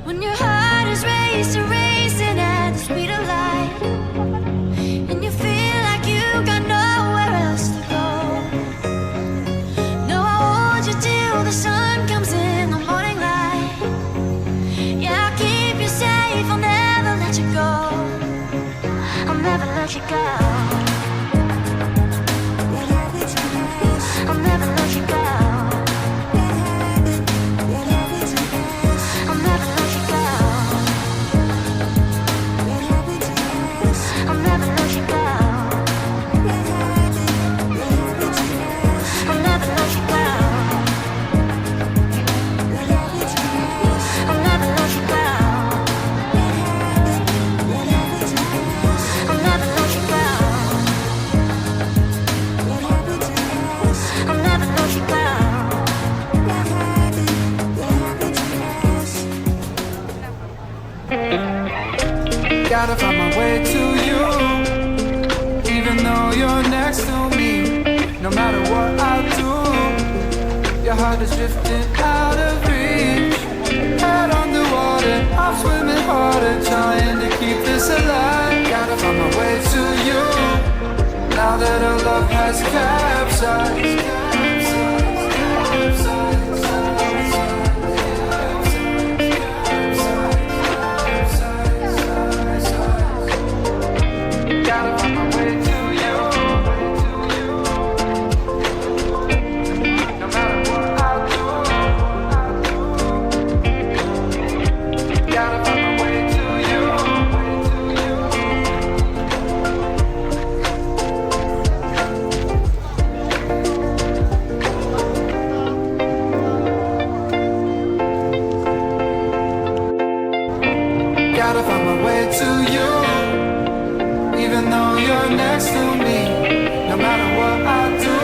When your heart is racing, racing at the speed of light, and you feel like you got nowhere else to go. No, I'll hold you till the sun comes in the morning light. Yeah, I'll keep you safe, I'll never let you go. I'll never let you go. I'll never let you go. Gotta find my way to you, even though you're next to me. No matter what I do, your heart is drifting out of reach. Head on the water, I'm swimming harder, trying to keep this alive. Gotta find my way to you, now that our love has capsized. Gotta find my way to you, even though you're next to me. No matter what I do,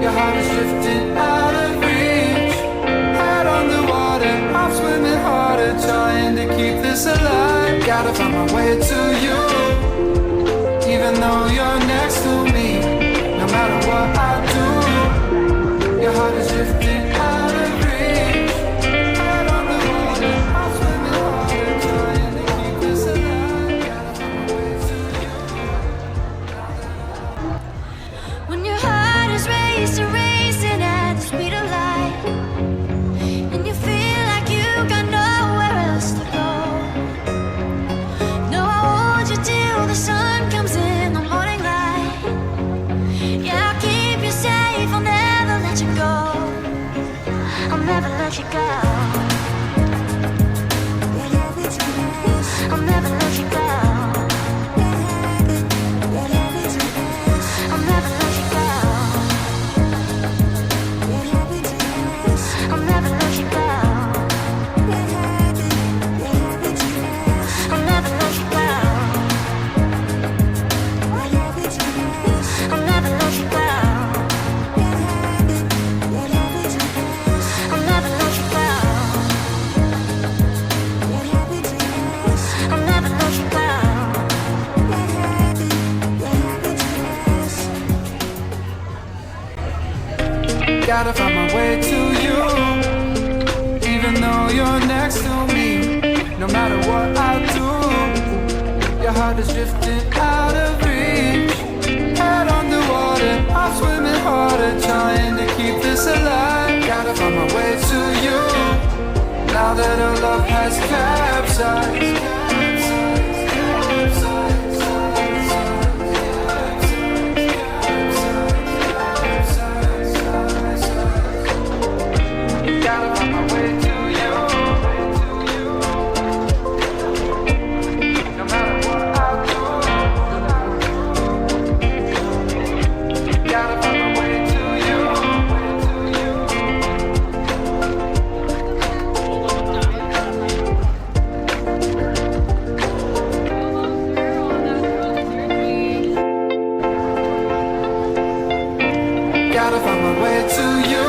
your heart is drifting out of reach. Head on the water, I'm swimming harder, trying to keep this alive. Gotta find my way to you, even though you're next to me. No matter what I do, your heart is drifting out of reach. Head on the water, I'm swimming harder, trying to keep this alive. Gotta find my way to you. When your heart is racing, racing at the speed of light, and you feel like you got nowhere else to go. No, I'll hold you till the sun comes in the morning light. Yeah, I'll keep you safe, I'll never let you go. I'll never let you go. I'll never let you go. I'll never let you go. I'll never let you go. I'll never let you go. I'll never let you go. I'll never let you go. I'll never let you go. Gotta find my way to you, even though you're next to me. No matter what I do, your heart is drifting out of reach. Head on the water, I'm swimming harder, trying to keep this alive. Gotta find my way to you, now that our love has capsized. Gotta find my way to you, no matter what I do. Gotta find my way to you. Gotta find my way to you,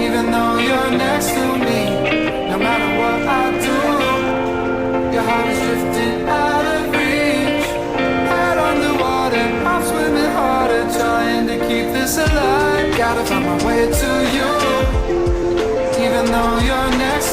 even though you're next to me. No matter what I do, your heart is drifting out of reach. Head on the water, I'm swimming harder, trying to keep this alive. Gotta find my way to you, even though you're next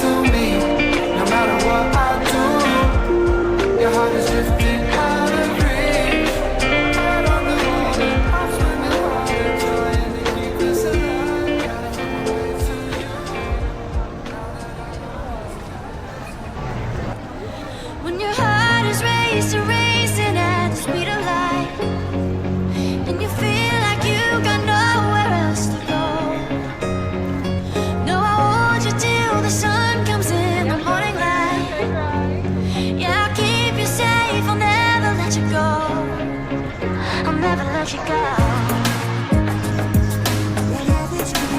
let you go. I'll never let you go.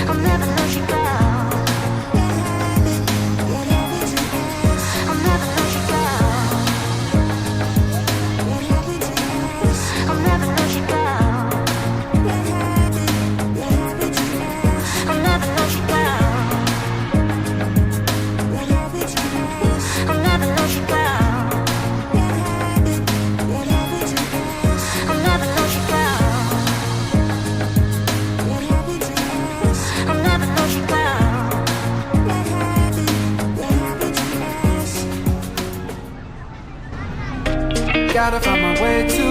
I'll never let you go. I'll never let you go. I'll never let you go. I'll never let you go. I'll never let you go. I'll never let you go. Gotta find my way to